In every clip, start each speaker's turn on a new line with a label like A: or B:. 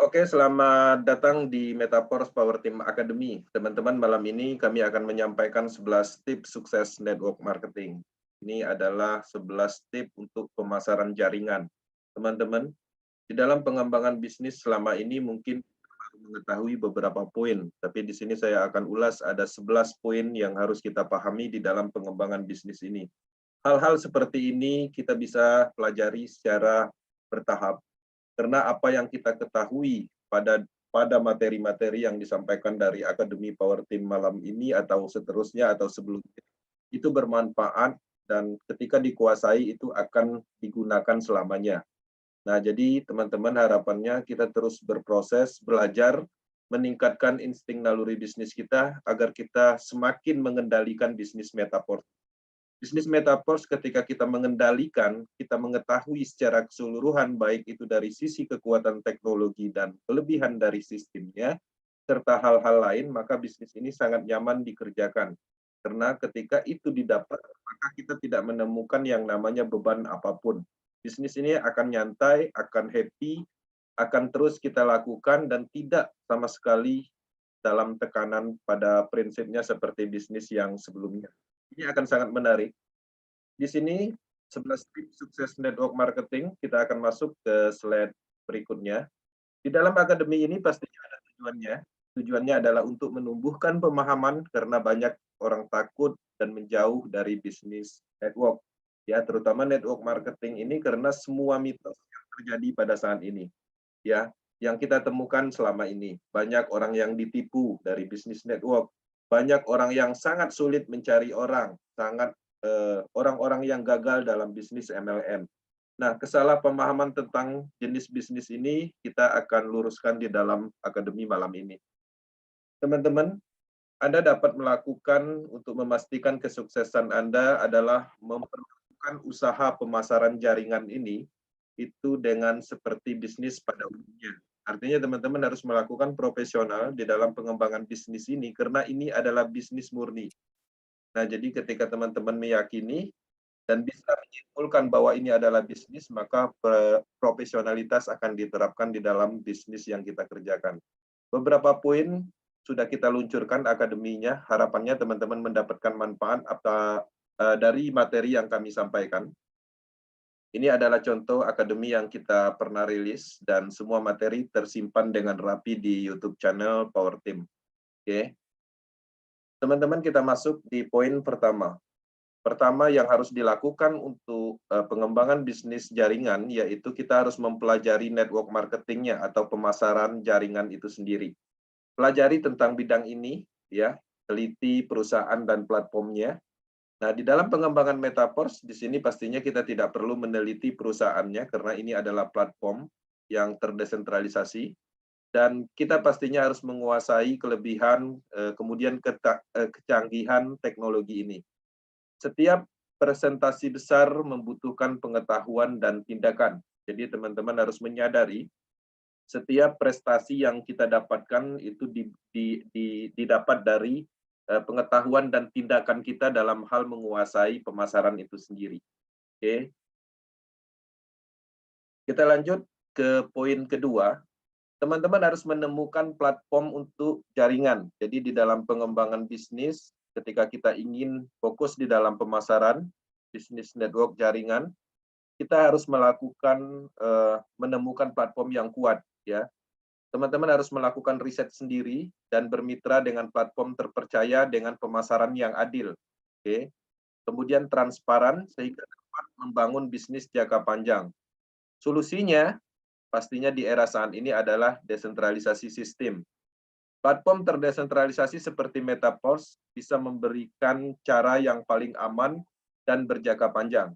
A: Oke, selamat datang di Metaforce Power Team Academy. Teman-teman, malam ini kami akan menyampaikan 11 tips sukses network marketing. Ini adalah 11 tips untuk pemasaran jaringan. Teman-teman, di dalam pengembangan bisnis selama ini mungkin baru mengetahui beberapa poin, tapi di sini saya akan ulas ada 11 poin yang harus kita pahami di dalam pengembangan bisnis ini. Hal-hal seperti ini kita bisa pelajari secara bertahap, karena apa yang kita ketahui pada materi-materi yang disampaikan dari Akademi Power Team malam ini atau seterusnya atau sebelumnya itu bermanfaat dan ketika dikuasai itu akan digunakan selamanya. Nah, jadi teman-teman harapannya kita terus berproses, belajar, meningkatkan insting naluri bisnis kita agar kita semakin mengendalikan bisnis Metaverse. Bisnis Metaverse ketika kita mengendalikan, kita mengetahui secara keseluruhan baik itu dari sisi kekuatan teknologi dan kelebihan dari sistemnya, serta hal-hal lain, maka bisnis ini sangat nyaman dikerjakan. Karena ketika itu didapat, maka kita tidak menemukan yang namanya beban apapun. Bisnis ini akan nyantai, akan happy, akan terus kita lakukan dan tidak sama sekali dalam tekanan pada prinsipnya seperti bisnis yang sebelumnya. Ini akan sangat menarik. Di sini 11 tips sukses network marketing, kita akan masuk ke slide berikutnya. Di dalam akademi ini pastinya ada tujuannya. Tujuannya adalah untuk menumbuhkan pemahaman karena banyak orang takut dan menjauh dari bisnis network. Ya, terutama network marketing ini karena semua mitos yang terjadi pada saat ini. Ya, yang kita temukan selama ini. Banyak orang yang ditipu dari bisnis network. Banyak orang yang sangat sulit mencari orang, orang-orang yang gagal dalam bisnis MLM. Nah, kesalahpahaman tentang jenis bisnis ini kita akan luruskan di dalam akademi malam ini. Teman-teman, Anda dapat melakukan untuk memastikan kesuksesan Anda adalah memperlakukan usaha pemasaran jaringan ini itu dengan seperti bisnis pada umumnya. Artinya teman-teman harus melakukan profesional di dalam pengembangan bisnis ini karena ini adalah bisnis murni. Nah, jadi ketika teman-teman meyakini dan bisa menyimpulkan bahwa ini adalah bisnis, maka profesionalitas akan diterapkan di dalam bisnis yang kita kerjakan. Beberapa poin sudah kita luncurkan akademinya, harapannya teman-teman mendapatkan manfaat dari materi yang kami sampaikan. Ini adalah contoh akademi yang kita pernah rilis dan semua materi tersimpan dengan rapi di YouTube channel Power Team. Oke. Teman-teman, kita masuk di poin pertama. Pertama yang harus dilakukan untuk pengembangan bisnis jaringan, yaitu kita harus mempelajari network marketingnya atau pemasaran jaringan itu sendiri. Pelajari tentang bidang ini, ya, teliti perusahaan dan platformnya. Nah, di dalam pengembangan Metaverse, di sini pastinya kita tidak perlu meneliti perusahaannya, karena ini adalah platform yang terdesentralisasi. Dan kita pastinya harus menguasai kelebihan, kemudian kecanggihan teknologi ini. Setiap presentasi besar membutuhkan pengetahuan dan tindakan. Jadi teman-teman harus menyadari setiap prestasi yang kita dapatkan itu didapat dari pengetahuan dan tindakan kita dalam hal menguasai pemasaran itu sendiri. Oke. Kita lanjut ke poin kedua. Teman-teman harus menemukan platform untuk jaringan. Jadi di dalam pengembangan bisnis, ketika kita ingin fokus di dalam pemasaran, bisnis network jaringan, kita harus menemukan platform yang kuat, ya. Teman-teman harus melakukan riset sendiri dan bermitra dengan platform terpercaya dengan pemasaran yang adil. Oke. Kemudian transparan sehingga dapat membangun bisnis jangka panjang. Solusinya pastinya di era saat ini adalah desentralisasi sistem. Platform terdesentralisasi seperti Metaverse bisa memberikan cara yang paling aman dan berjangka panjang.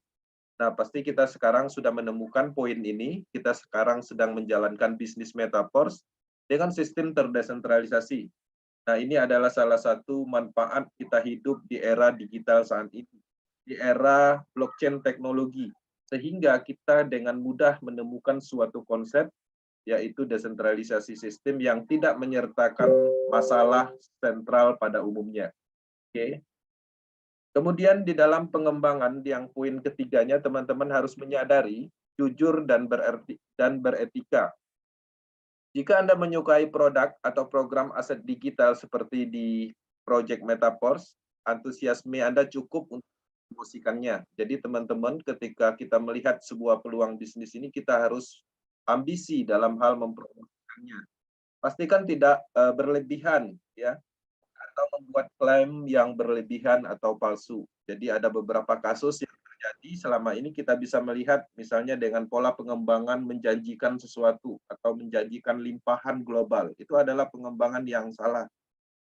A: Nah, pasti kita sekarang sudah menemukan poin ini. Kita sekarang sedang menjalankan bisnis Metaverse dengan sistem terdesentralisasi. Nah, ini adalah salah satu manfaat kita hidup di era digital saat ini, di era blockchain teknologi, sehingga kita dengan mudah menemukan suatu konsep, yaitu desentralisasi sistem yang tidak menyertakan masalah sentral pada umumnya. Oke. Kemudian di dalam pengembangan yang poin ketiganya, teman-teman harus menyadari, jujur dan beretika. Jika Anda menyukai produk atau program aset digital seperti di Project Metaverse, antusiasme Anda cukup untuk mempromosikannya. Jadi teman-teman, ketika kita melihat sebuah peluang bisnis ini, kita harus ambisi dalam hal mempromosikannya. Pastikan tidak berlebihan, ya, atau membuat klaim yang berlebihan atau palsu. Jadi ada beberapa kasus yang terjadi selama ini kita bisa melihat misalnya dengan pola pengembangan menjanjikan sesuatu atau menjanjikan limpahan global. Itu adalah pengembangan yang salah.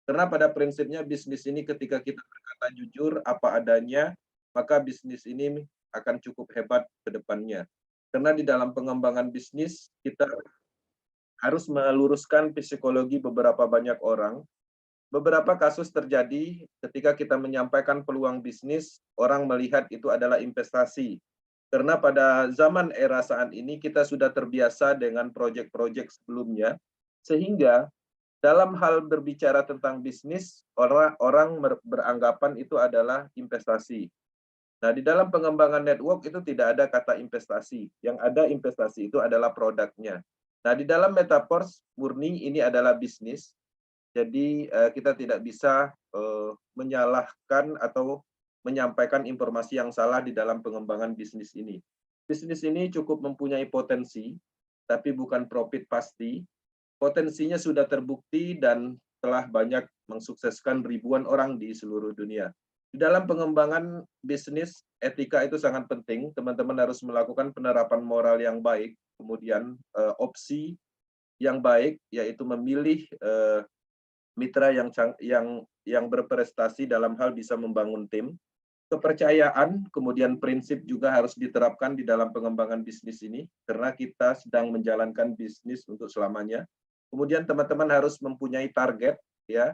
A: Karena pada prinsipnya bisnis ini ketika kita berkata jujur apa adanya, maka bisnis ini akan cukup hebat ke depannya. Karena di dalam pengembangan bisnis kita harus meluruskan psikologi beberapa banyak orang. Beberapa kasus terjadi ketika kita menyampaikan peluang bisnis, orang melihat itu adalah investasi. Karena pada zaman era saat ini kita sudah terbiasa dengan proyek-proyek sebelumnya, sehingga dalam hal berbicara tentang bisnis, orang beranggapan itu adalah investasi. Nah, di dalam pengembangan network itu tidak ada kata investasi. Yang ada investasi itu adalah produknya. Nah, di dalam metaverse murni ini adalah bisnis. Jadi kita tidak bisa menyalahkan atau menyampaikan informasi yang salah di dalam pengembangan bisnis ini. Bisnis ini cukup mempunyai potensi, tapi bukan profit pasti. Potensinya sudah terbukti dan telah banyak mensukseskan ribuan orang di seluruh dunia. Di dalam pengembangan bisnis, etika itu sangat penting. Teman-teman harus melakukan penerapan moral yang baik, kemudian opsi yang baik, yaitu memilih mitra yang berprestasi dalam hal bisa membangun tim. Kepercayaan, kemudian prinsip juga harus diterapkan di dalam pengembangan bisnis ini, karena kita sedang menjalankan bisnis untuk selamanya. Kemudian teman-teman harus mempunyai target, ya.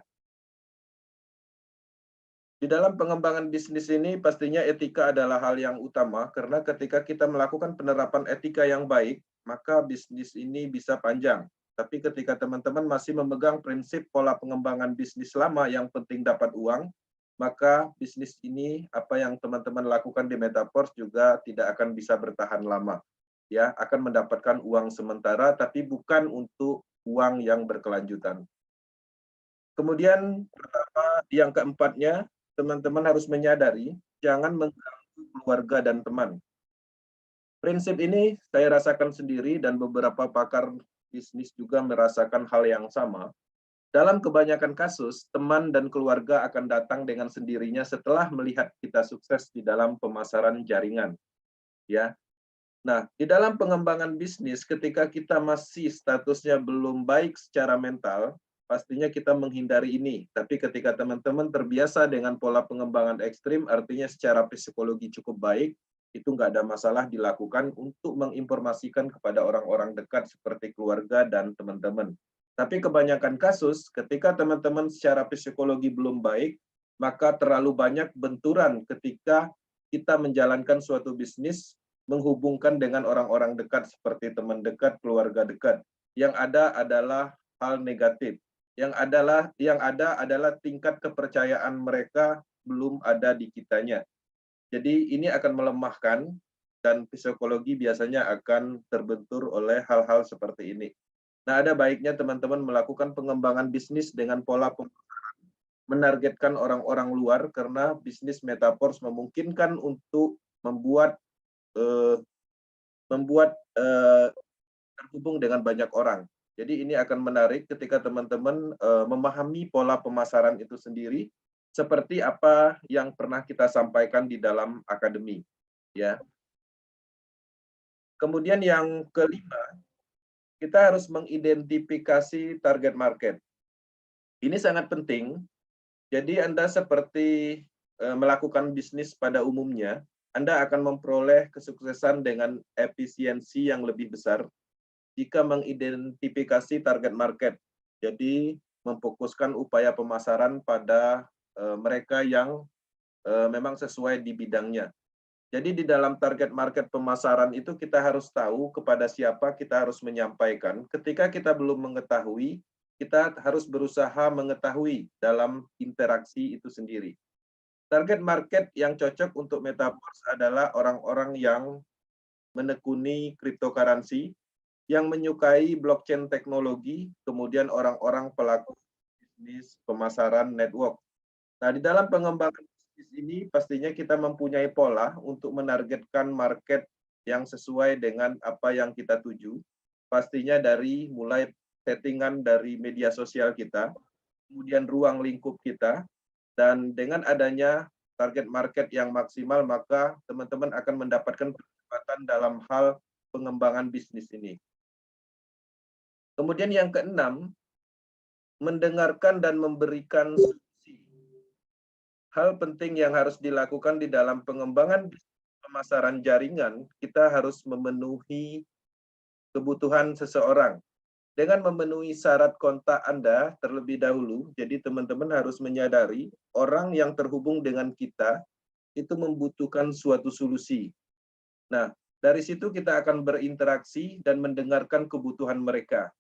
A: Di dalam pengembangan bisnis ini pastinya etika adalah hal yang utama, karena ketika kita melakukan penerapan etika yang baik, maka bisnis ini bisa panjang. Tapi ketika teman-teman masih memegang prinsip pola pengembangan bisnis lama yang penting dapat uang, maka bisnis ini apa yang teman-teman lakukan di Metaverse juga tidak akan bisa bertahan lama. Ya, akan mendapatkan uang sementara tapi bukan untuk uang yang berkelanjutan. Kemudian yang keempatnya, teman-teman harus menyadari jangan mengganggu keluarga dan teman. Prinsip ini saya rasakan sendiri dan beberapa pakar bisnis juga merasakan hal yang sama. Dalam kebanyakan kasus, teman dan keluarga akan datang dengan sendirinya setelah melihat kita sukses di dalam pemasaran jaringan. Ya. Nah, di dalam pengembangan bisnis, ketika kita masih statusnya belum baik secara mental, pastinya kita menghindari ini. Tapi ketika teman-teman terbiasa dengan pola pengembangan ekstrim, artinya secara psikologi cukup baik, itu nggak ada masalah dilakukan untuk menginformasikan kepada orang-orang dekat seperti keluarga dan teman-teman. Tapi kebanyakan kasus, ketika teman-teman secara psikologi belum baik, maka terlalu banyak benturan ketika kita menjalankan suatu bisnis, menghubungkan dengan orang-orang dekat seperti teman dekat, keluarga dekat. Yang ada adalah hal negatif. Yang ada adalah tingkat kepercayaan mereka belum ada di kitanya. Jadi ini akan melemahkan dan psikologi biasanya akan terbentur oleh hal-hal seperti ini. Nah, ada baiknya teman-teman melakukan pengembangan bisnis dengan pola menargetkan orang-orang luar, karena bisnis Metaverse memungkinkan untuk membuat terhubung dengan banyak orang. Jadi ini akan menarik ketika teman-teman memahami pola pemasaran itu sendiri, seperti apa yang pernah kita sampaikan di dalam akademi. Ya. Kemudian yang kelima, kita harus mengidentifikasi target market. Ini sangat penting. Jadi Anda seperti melakukan bisnis pada umumnya, Anda akan memperoleh kesuksesan dengan efisiensi yang lebih besar jika mengidentifikasi target market. Jadi memfokuskan upaya pemasaran pada mereka yang memang sesuai di bidangnya. Jadi di dalam target market pemasaran itu kita harus tahu kepada siapa kita harus menyampaikan. Ketika kita belum mengetahui, kita harus berusaha mengetahui dalam interaksi itu sendiri. Target market yang cocok untuk Metaverse adalah orang-orang yang menekuni cryptocurrency, yang menyukai blockchain teknologi, kemudian orang-orang pelaku bisnis pemasaran network. Nah, di dalam pengembangan bisnis ini pastinya kita mempunyai pola untuk menargetkan market yang sesuai dengan apa yang kita tuju. Pastinya dari mulai settingan dari media sosial kita, kemudian ruang lingkup kita, dan dengan adanya target market yang maksimal, maka teman-teman akan mendapatkan percepatan dalam hal pengembangan bisnis ini. Kemudian yang keenam, mendengarkan dan memberikan solusi. Hal penting yang harus dilakukan di dalam pengembangan pemasaran jaringan, kita harus memenuhi kebutuhan seseorang. Dengan memenuhi syarat kontak Anda terlebih dahulu, jadi teman-teman harus menyadari orang yang terhubung dengan kita itu membutuhkan suatu solusi. Nah, dari situ kita akan berinteraksi dan mendengarkan kebutuhan mereka.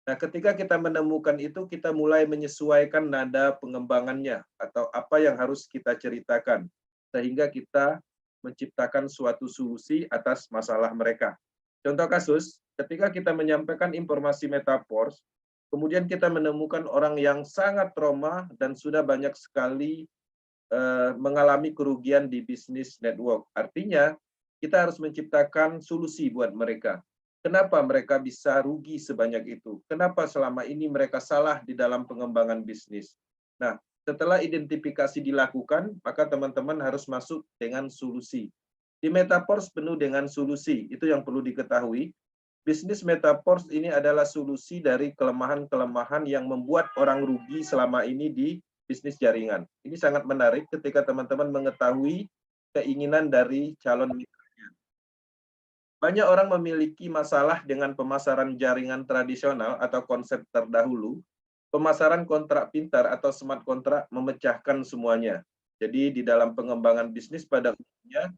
A: Nah, ketika kita menemukan itu, kita mulai menyesuaikan nada pengembangannya atau apa yang harus kita ceritakan, sehingga kita menciptakan suatu solusi atas masalah mereka. Contoh kasus, ketika kita menyampaikan informasi metaverse, kemudian kita menemukan orang yang sangat trauma dan sudah banyak sekali mengalami kerugian di bisnis network. Artinya, kita harus menciptakan solusi buat mereka. Kenapa mereka bisa rugi sebanyak itu? Kenapa selama ini mereka salah di dalam pengembangan bisnis? Nah, setelah identifikasi dilakukan, maka teman-teman harus masuk dengan solusi. Di Metaverse penuh dengan solusi, itu yang perlu diketahui. Bisnis Metaverse ini adalah solusi dari kelemahan-kelemahan yang membuat orang rugi selama ini di bisnis jaringan. Ini sangat menarik ketika teman-teman mengetahui keinginan dari calon mitranya. Banyak orang memiliki masalah dengan pemasaran jaringan tradisional atau konsep terdahulu. Pemasaran kontrak pintar atau smart kontrak memecahkan semuanya. Jadi di dalam pengembangan bisnis pada umumnya,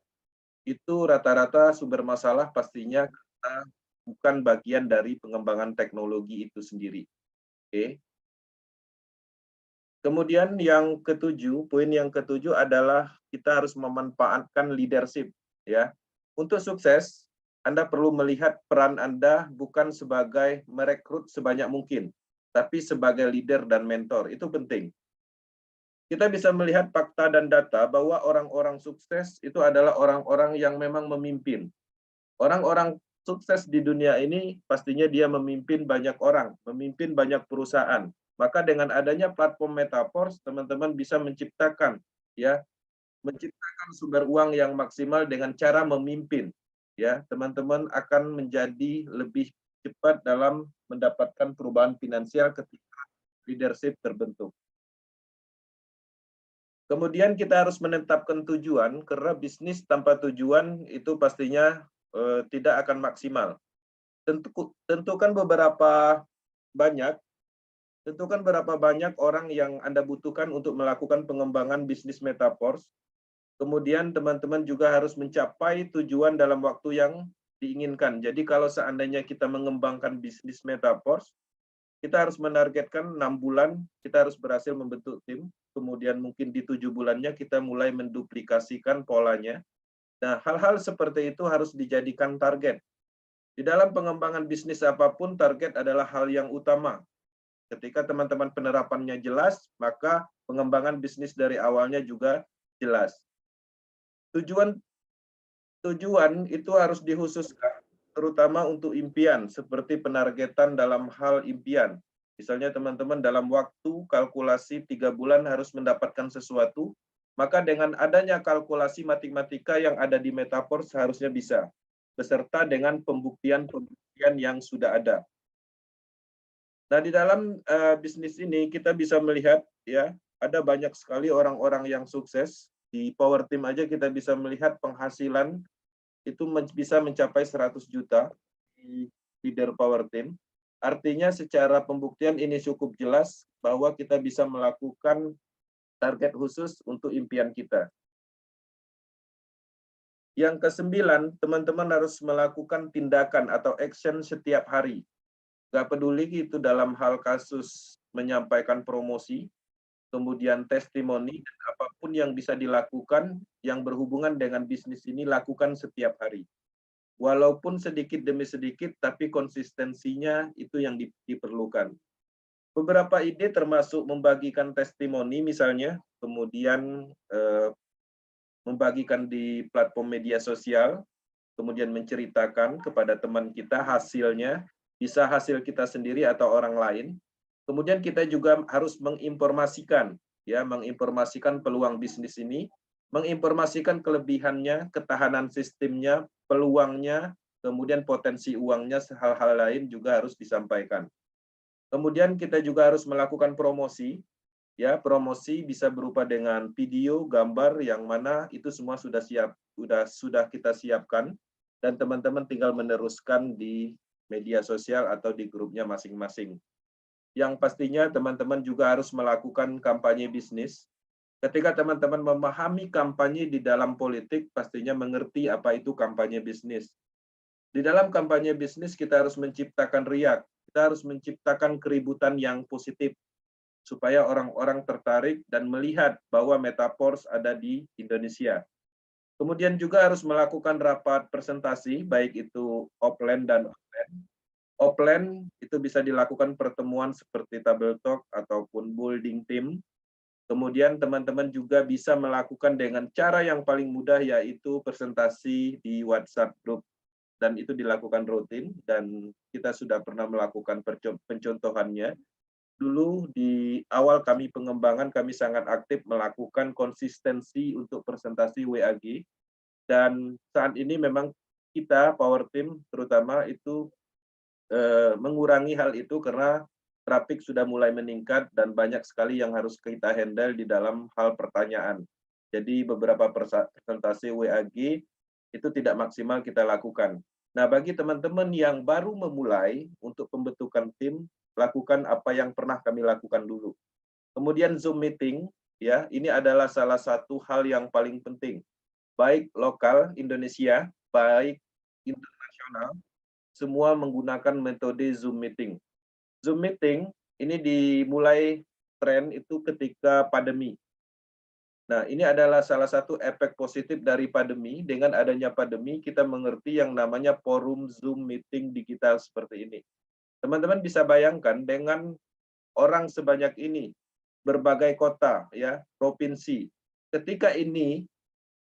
A: itu rata-rata sumber masalah pastinya karena bukan bagian dari pengembangan teknologi itu sendiri. Oke. Kemudian yang ketujuh, poin yang ketujuh adalah kita harus memanfaatkan leadership, ya. Untuk sukses, Anda perlu melihat peran Anda bukan sebagai merekrut sebanyak mungkin, tapi sebagai leader dan mentor. Itu penting. Kita bisa melihat fakta dan data bahwa orang-orang sukses itu adalah orang-orang yang memang memimpin. Orang-orang sukses di dunia ini pastinya dia memimpin banyak orang, memimpin banyak perusahaan. Maka dengan adanya platform Metaverse, teman-teman bisa menciptakan menciptakan sumber uang yang maksimal dengan cara memimpin. Ya, teman-teman akan menjadi lebih cepat dalam mendapatkan perubahan finansial ketika leadership terbentuk. Kemudian kita harus menetapkan tujuan, karena bisnis tanpa tujuan itu pastinya tidak akan maksimal. Tentukan banyak tentukan berapa banyak orang yang Anda butuhkan untuk melakukan pengembangan bisnis Metaverse. Kemudian teman-teman juga harus mencapai tujuan dalam waktu yang diinginkan. Jadi kalau seandainya kita mengembangkan bisnis Metaverse, kita harus menargetkan 6 bulan, kita harus berhasil membentuk tim. Kemudian mungkin di 7 bulannya kita mulai menduplikasikan polanya. Nah, hal-hal seperti itu harus dijadikan target. Di dalam pengembangan bisnis apapun, target adalah hal yang utama. Ketika teman-teman penerapannya jelas, maka pengembangan bisnis dari awalnya juga jelas. Tujuan itu harus dikhususkan, terutama untuk impian, seperti penargetan dalam hal impian. Misalnya teman-teman dalam waktu kalkulasi 3 bulan harus mendapatkan sesuatu, maka dengan adanya kalkulasi matematika yang ada di Metaverse seharusnya bisa, beserta dengan pembuktian-pembuktian yang sudah ada. Nah, di dalam bisnis ini kita bisa melihat ada banyak sekali orang-orang yang sukses. Di Power Team aja kita bisa melihat penghasilan itu bisa mencapai 100 juta di leader Power Team. Artinya secara pembuktian ini cukup jelas bahwa kita bisa melakukan target khusus untuk impian kita. Yang ke-9, teman-teman harus melakukan tindakan atau action setiap hari. Gak peduli itu dalam hal kasus menyampaikan promosi, kemudian testimoni, dan apapun yang bisa dilakukan yang berhubungan dengan bisnis ini, lakukan setiap hari. Walaupun sedikit demi sedikit, tapi konsistensinya itu yang diperlukan. Beberapa ide termasuk membagikan testimoni misalnya, kemudian membagikan di platform media sosial, kemudian menceritakan kepada teman kita hasilnya, bisa hasil kita sendiri atau orang lain. Kemudian kita juga harus menginformasikan, ya, menginformasikan peluang bisnis ini, menginformasikan kelebihannya, ketahanan sistemnya, peluangnya, kemudian potensi uangnya, hal-hal lain juga harus disampaikan. Kemudian kita juga harus melakukan promosi, ya, promosi bisa berupa dengan video, gambar, yang mana itu semua sudah kita siapkan, dan teman-teman tinggal meneruskan di media sosial atau di grupnya masing-masing. Yang pastinya teman-teman juga harus melakukan kampanye bisnis. Ketika teman-teman memahami kampanye di dalam politik, pastinya mengerti apa itu kampanye bisnis. Di dalam kampanye bisnis kita harus menciptakan riak, kita harus menciptakan keributan yang positif, supaya orang-orang tertarik dan melihat bahwa Metaforce ada di Indonesia. Kemudian juga harus melakukan rapat presentasi, baik itu offline dan online. Offline itu bisa dilakukan pertemuan seperti table talk ataupun building team. Kemudian teman-teman juga bisa melakukan dengan cara yang paling mudah, yaitu presentasi di WhatsApp group. Dan itu dilakukan rutin, dan kita sudah pernah melakukan pencontohannya. Dulu di awal kami pengembangan, kami sangat aktif melakukan konsistensi untuk presentasi WAG, dan saat ini memang kita, Power Team terutama, itu mengurangi hal itu karena traffic sudah mulai meningkat dan banyak sekali yang harus kita handle di dalam hal pertanyaan. Jadi beberapa presentasi WAG itu tidak maksimal kita lakukan. Nah, bagi teman-teman yang baru memulai untuk pembentukan tim, lakukan apa yang pernah kami lakukan dulu. Kemudian Zoom meeting, ya, ini adalah salah satu hal yang paling penting. Baik lokal Indonesia, baik internasional, semua menggunakan metode Zoom meeting. Zoom meeting ini dimulai tren itu ketika pandemi. Nah, ini adalah salah satu efek positif dari pandemi. Dengan adanya pandemi, kita mengerti yang namanya forum Zoom meeting digital seperti ini. Teman-teman bisa bayangkan dengan orang sebanyak ini, berbagai kota, ya, provinsi. Ketika ini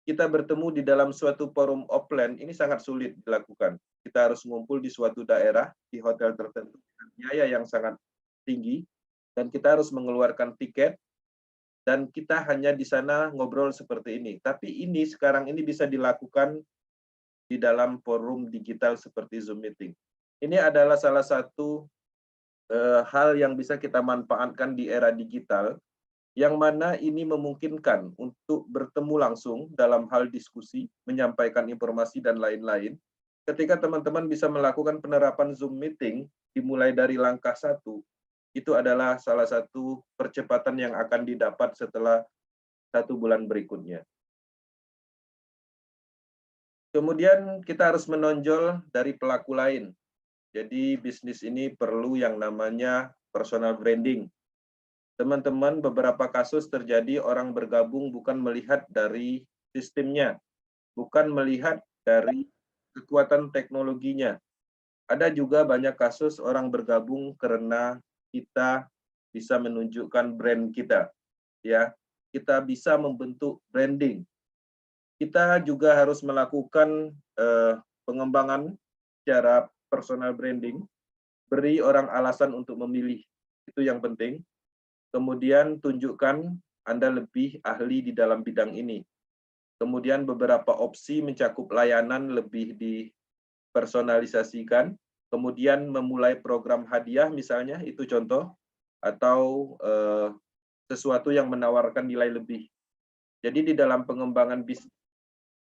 A: kita bertemu di dalam suatu forum offline, ini sangat sulit dilakukan. Kita harus ngumpul di suatu daerah, di hotel tertentu, dengan biaya yang sangat tinggi, dan kita harus mengeluarkan tiket, dan kita hanya di sana ngobrol seperti ini. Tapi ini sekarang ini bisa dilakukan di dalam forum digital seperti Zoom meeting. Ini adalah salah satu hal yang bisa kita manfaatkan di era digital, yang mana ini memungkinkan untuk bertemu langsung dalam hal diskusi, menyampaikan informasi, dan lain-lain. Ketika teman-teman bisa melakukan penerapan Zoom meeting, dimulai dari langkah 1, itu adalah salah satu percepatan yang akan didapat setelah 1 bulan berikutnya. Kemudian kita harus menonjol dari pelaku lain. Jadi bisnis ini perlu yang namanya personal branding. Teman-teman, beberapa kasus terjadi orang bergabung bukan melihat dari sistemnya, bukan melihat dari kekuatan teknologinya. Ada juga banyak kasus orang bergabung karena kita bisa menunjukkan brand kita, ya. Kita bisa membentuk branding. Kita juga harus melakukan pengembangan secara personal branding, beri orang alasan untuk memilih, itu yang penting. Kemudian tunjukkan Anda lebih ahli di dalam bidang ini. Kemudian beberapa opsi mencakup layanan lebih dipersonalisasikan, kemudian memulai program hadiah misalnya, itu contoh, atau sesuatu yang menawarkan nilai lebih. Jadi di dalam pengembangan bisnis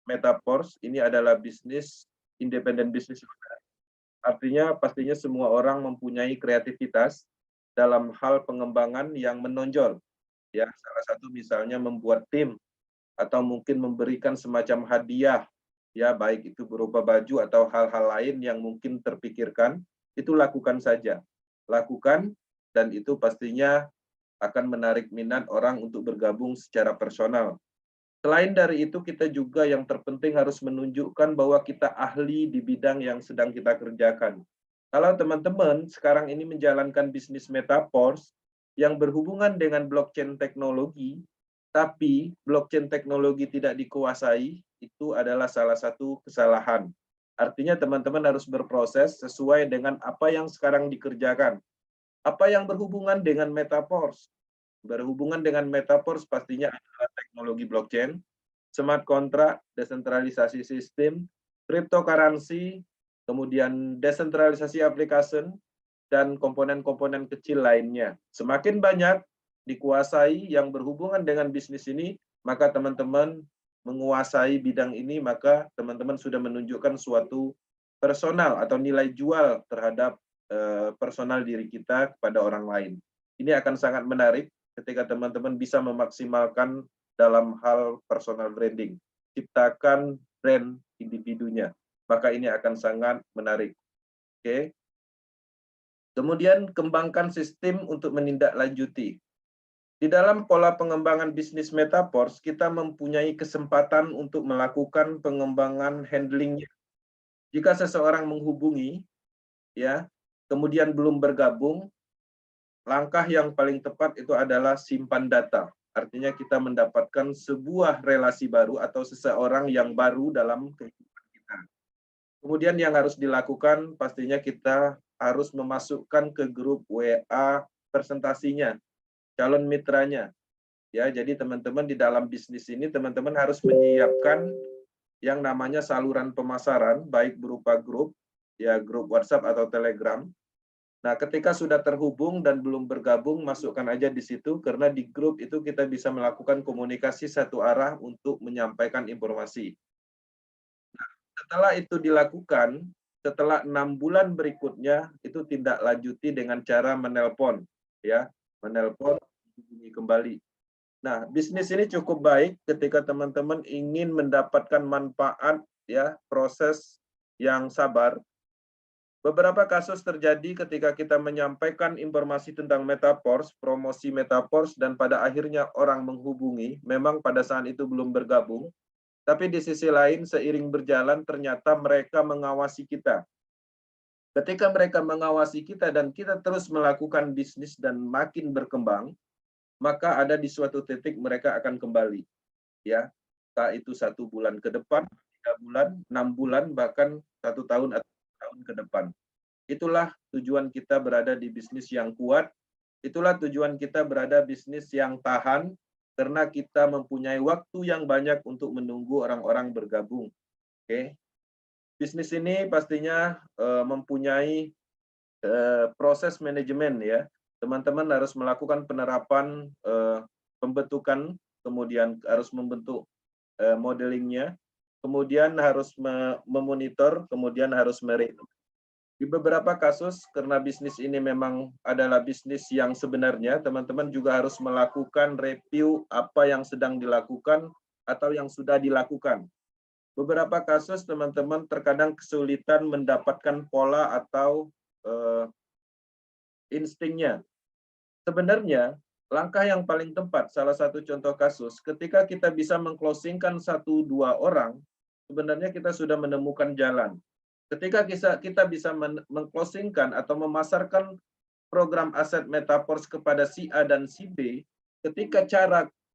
A: Metaforce, ini adalah bisnis independen bisnis. Artinya pastinya semua orang mempunyai kreativitas dalam hal pengembangan yang menonjol. Ya, salah satu misalnya membuat tim, atau mungkin memberikan semacam hadiah, ya, baik itu berupa baju atau hal-hal lain yang mungkin terpikirkan, itu lakukan saja. Lakukan, dan itu pastinya akan menarik minat orang untuk bergabung secara personal. Selain dari itu, kita juga yang terpenting harus menunjukkan bahwa kita ahli di bidang yang sedang kita kerjakan. Kalau teman-teman sekarang ini menjalankan bisnis Metaverse yang berhubungan dengan blockchain teknologi, tapi blockchain teknologi tidak dikuasai, itu adalah salah satu kesalahan. Artinya teman-teman harus berproses sesuai dengan apa yang sekarang dikerjakan. Apa yang berhubungan dengan Metaverse? Berhubungan dengan Metaverse pastinya adalah teknologi blockchain, smart contract, desentralisasi sistem, cryptocurrency, kemudian desentralisasi application, dan komponen-komponen kecil lainnya. Semakin banyak dikuasai yang berhubungan dengan bisnis ini, maka teman-teman menguasai bidang ini, maka teman-teman sudah menunjukkan suatu personal atau nilai jual terhadap personal diri kita kepada orang lain. Ini akan sangat menarik ketika teman-teman bisa memaksimalkan dalam hal personal branding. Ciptakan brand individunya. Maka ini akan sangat menarik. Oke. Kemudian kembangkan sistem untuk menindaklanjuti. Di dalam pola pengembangan bisnis Metaverse, kita mempunyai kesempatan untuk melakukan pengembangan handlingnya. Jika seseorang menghubungi, ya, kemudian belum bergabung, langkah yang paling tepat itu adalah simpan data. Artinya kita mendapatkan sebuah relasi baru atau seseorang yang baru dalam kehidupan kita. Kemudian yang harus dilakukan pastinya kita harus memasukkan ke grup WA presentasinya, calon mitranya. Ya, jadi teman-teman di dalam bisnis ini teman-teman harus menyiapkan yang namanya saluran pemasaran baik berupa grup, ya grup WhatsApp atau Telegram. Nah, ketika sudah terhubung dan belum bergabung, masukkan aja di situ, karena di grup itu kita bisa melakukan komunikasi satu arah untuk menyampaikan informasi. Nah, setelah itu dilakukan, setelah 6 bulan berikutnya, itu tindak lanjuti dengan cara menelpon, ya, menelpon, hubungi kembali. Nah, bisnis ini cukup baik ketika teman-teman ingin mendapatkan manfaat, ya, proses yang sabar. Beberapa kasus terjadi ketika kita menyampaikan informasi tentang Metaverse, promosi Metaverse, dan pada akhirnya orang menghubungi, memang pada saat itu belum bergabung, tapi di sisi lain seiring berjalan ternyata mereka mengawasi kita. Ketika mereka mengawasi kita dan kita terus melakukan bisnis dan makin berkembang, maka ada di suatu titik mereka akan kembali. Ya, entah itu 1 bulan ke depan, 3 bulan, 6 bulan, bahkan 1 tahun atau tahun ke depan. Itulah tujuan kita berada di bisnis yang kuat. Itulah tujuan kita berada bisnis yang tahan, karena kita mempunyai waktu yang banyak untuk menunggu orang-orang bergabung. Oke, bisnis ini pastinya mempunyai proses manajemen, ya. Teman-teman harus melakukan penerapan pembentukan, kemudian harus membentuk modelingnya, kemudian harus memonitor, kemudian harus mereview. Di beberapa kasus, karena bisnis ini memang adalah bisnis yang sebenarnya, teman-teman juga harus melakukan review apa yang sedang dilakukan atau yang sudah dilakukan. Beberapa kasus, teman-teman terkadang kesulitan mendapatkan pola atau instingnya. Sebenarnya, langkah yang paling tepat, salah satu contoh kasus, ketika kita bisa mengclosingkan 1-2 orang, sebenarnya kita sudah menemukan jalan. Ketika kita bisa mengclosingkan atau memasarkan program aset Metaverse kepada si A dan si B, ketika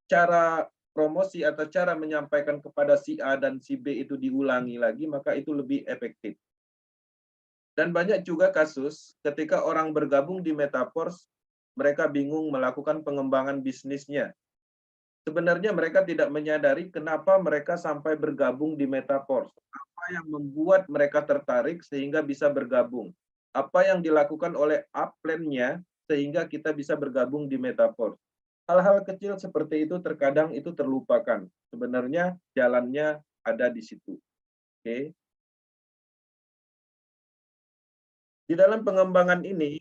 A: cara promosi atau cara menyampaikan kepada si A dan si B itu diulangi lagi, maka itu lebih efektif. Dan banyak juga kasus ketika orang bergabung di Metaverse, mereka bingung melakukan pengembangan bisnisnya. Sebenarnya mereka tidak menyadari kenapa mereka sampai bergabung di Metaverse. Apa yang membuat mereka tertarik sehingga bisa bergabung? Apa yang dilakukan oleh upline-nya sehingga kita bisa bergabung di Metaverse? Hal-hal kecil seperti itu terkadang itu terlupakan. Sebenarnya jalannya ada di situ. Oke. Di dalam pengembangan ini,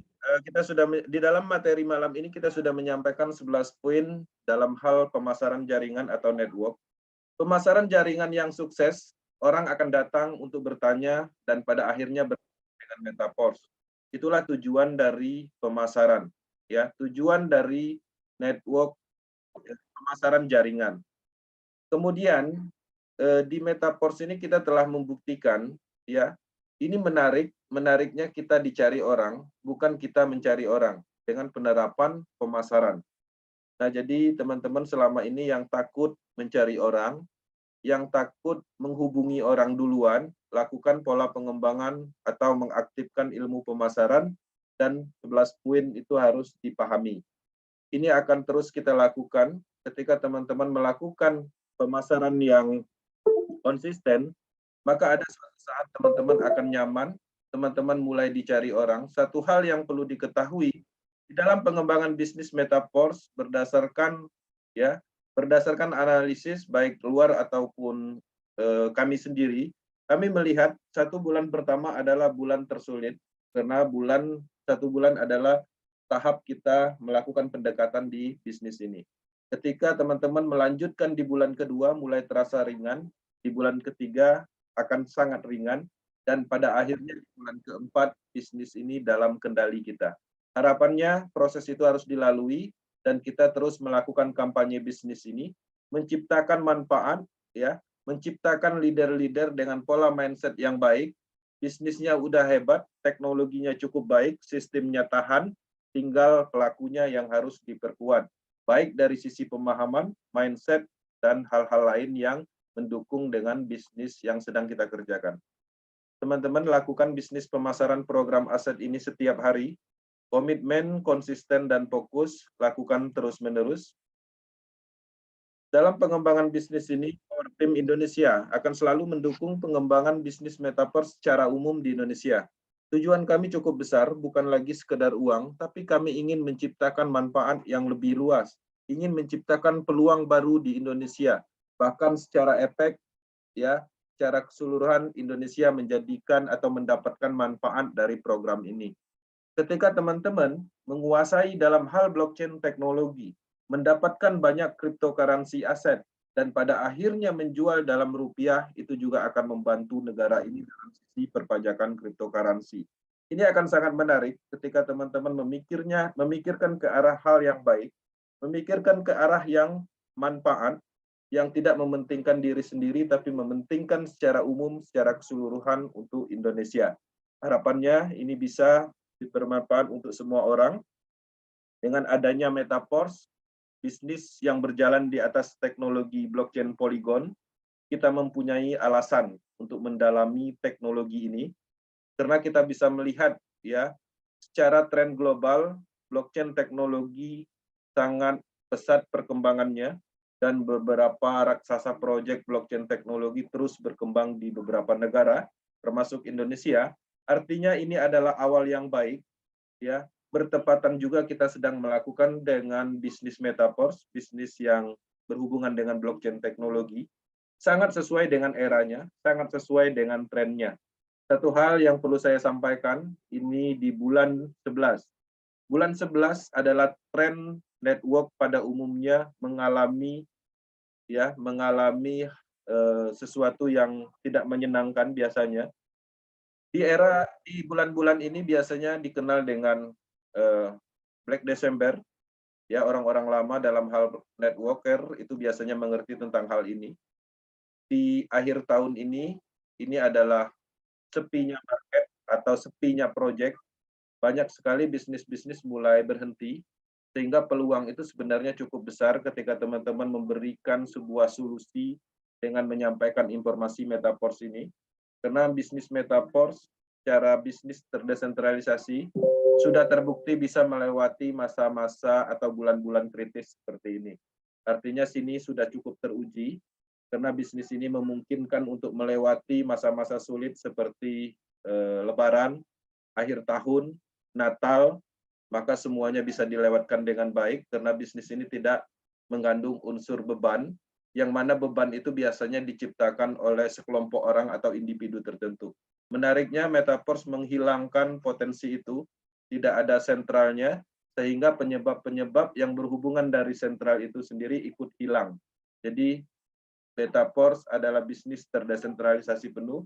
A: di dalam materi malam ini kita sudah menyampaikan 11 poin dalam hal pemasaran jaringan atau network. Pemasaran jaringan yang sukses, orang akan datang untuk bertanya dan pada akhirnya bertanya dengan Metaverse. Itulah tujuan dari pemasaran, ya, tujuan dari network, pemasaran jaringan. Kemudian di Metaverse ini kita telah membuktikan, ya, ini menariknya kita dicari orang, bukan kita mencari orang dengan penerapan pemasaran. Nah, jadi teman-teman selama ini yang takut mencari orang, yang takut menghubungi orang duluan, lakukan pola pengembangan atau mengaktifkan ilmu pemasaran, dan 11 poin itu harus dipahami. Ini akan terus kita lakukan ketika teman-teman melakukan pemasaran yang konsisten, maka ada suatu saat teman-teman akan nyaman, teman-teman mulai dicari orang. Satu hal yang perlu diketahui, di dalam pengembangan bisnis Metaverse berdasarkan analisis baik luar ataupun kami sendiri, kami melihat 1 bulan pertama adalah bulan tersulit karena 1 bulan adalah tahap kita melakukan pendekatan di bisnis ini. Ketika teman-teman melanjutkan di bulan kedua mulai terasa ringan, di bulan ketiga akan sangat ringan, dan pada akhirnya di bulan keempat bisnis ini dalam kendali kita. Harapannya proses itu harus dilalui dan kita terus melakukan kampanye bisnis ini, menciptakan manfaat, ya, menciptakan leader-leader dengan pola mindset yang baik, bisnisnya udah hebat, teknologinya cukup baik, sistemnya tahan, tinggal pelakunya yang harus diperkuat, baik dari sisi pemahaman, mindset, dan hal-hal lain yang mendukung dengan bisnis yang sedang kita kerjakan. Teman-teman lakukan bisnis pemasaran program aset ini setiap hari, komitmen, konsisten, dan fokus, lakukan terus-menerus. Dalam pengembangan bisnis ini, Power Team Indonesia akan selalu mendukung pengembangan bisnis Metaverse secara umum di Indonesia. Tujuan kami cukup besar, bukan lagi sekedar uang, tapi kami ingin menciptakan manfaat yang lebih luas, ingin menciptakan peluang baru di Indonesia, bahkan secara efek, ya, secara keseluruhan Indonesia menjadikan atau mendapatkan manfaat dari program ini. Ketika teman-teman menguasai dalam hal blockchain teknologi, mendapatkan banyak cryptocurrency aset, dan pada akhirnya menjual dalam rupiah, itu juga akan membantu negara ini dalam sisi perpajakan cryptocurrency. Ini akan sangat menarik ketika teman-teman memikirkan ke arah hal yang baik, memikirkan ke arah yang manfaat, yang tidak mementingkan diri sendiri, tapi mementingkan secara umum, secara keseluruhan untuk Indonesia. Harapannya ini bisa bermanfaat untuk semua orang. Dengan adanya Metaverse, bisnis yang berjalan di atas teknologi blockchain Polygon, kita mempunyai alasan untuk mendalami teknologi ini, karena kita bisa melihat, ya, secara tren global, blockchain teknologi sangat pesat perkembangannya, dan beberapa raksasa proyek blockchain teknologi terus berkembang di beberapa negara, termasuk Indonesia. Artinya ini adalah awal yang baik, ya. Bertepatan juga kita sedang melakukan dengan bisnis Metaverse, bisnis yang berhubungan dengan blockchain teknologi, sangat sesuai dengan eranya, sangat sesuai dengan trennya. Satu hal yang perlu saya sampaikan, ini di bulan 11. Bulan 11 adalah tren network pada umumnya mengalami sesuatu yang tidak menyenangkan biasanya. Di bulan-bulan ini biasanya dikenal dengan Black December, ya, orang-orang lama dalam hal networker itu biasanya mengerti tentang hal ini. Di akhir tahun ini adalah sepinya market atau sepinya project, banyak sekali bisnis-bisnis mulai berhenti, sehingga peluang itu sebenarnya cukup besar ketika teman-teman memberikan sebuah solusi dengan menyampaikan informasi Metaverse ini. Karena bisnis Metaverse secara bisnis terdesentralisasi sudah terbukti bisa melewati masa-masa atau bulan-bulan kritis seperti ini. Artinya sini sudah cukup teruji, karena bisnis ini memungkinkan untuk melewati masa-masa sulit seperti Lebaran, akhir tahun, Natal, maka semuanya bisa dilewatkan dengan baik, karena bisnis ini tidak mengandung unsur beban, yang mana beban itu biasanya diciptakan oleh sekelompok orang atau individu tertentu. Menariknya, Metaverse menghilangkan potensi itu, tidak ada sentralnya, sehingga penyebab-penyebab yang berhubungan dari sentral itu sendiri ikut hilang. Jadi, Metaverse adalah bisnis terdesentralisasi penuh.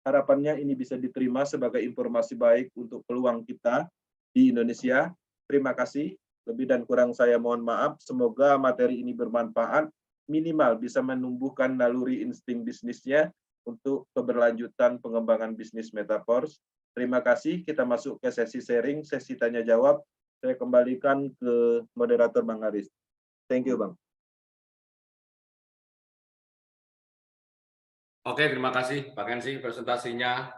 A: Harapannya ini bisa diterima sebagai informasi baik untuk peluang kita di Indonesia. Terima kasih. Lebih dan kurang saya mohon maaf. Semoga materi ini bermanfaat minimal bisa menumbuhkan naluri insting bisnisnya untuk keberlanjutan pengembangan bisnis Metaverse. Terima kasih, kita masuk ke sesi sharing, sesi tanya jawab. Saya kembalikan ke moderator Bang Aris. Thank you, Bang.
B: Oke, terima kasih Pak Kensi presentasinya.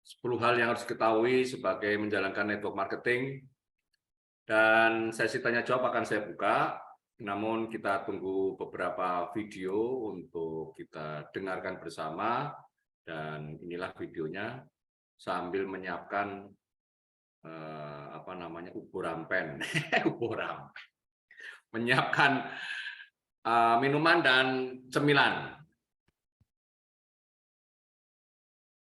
B: 10 hal yang harus diketahui sebagai menjalankan network marketing. Dan sesi tanya jawab akan saya buka, namun kita tunggu beberapa video untuk kita dengarkan bersama. Dan inilah videonya sambil menyiapkan ubur rampen, menyiapkan minuman dan cemilan.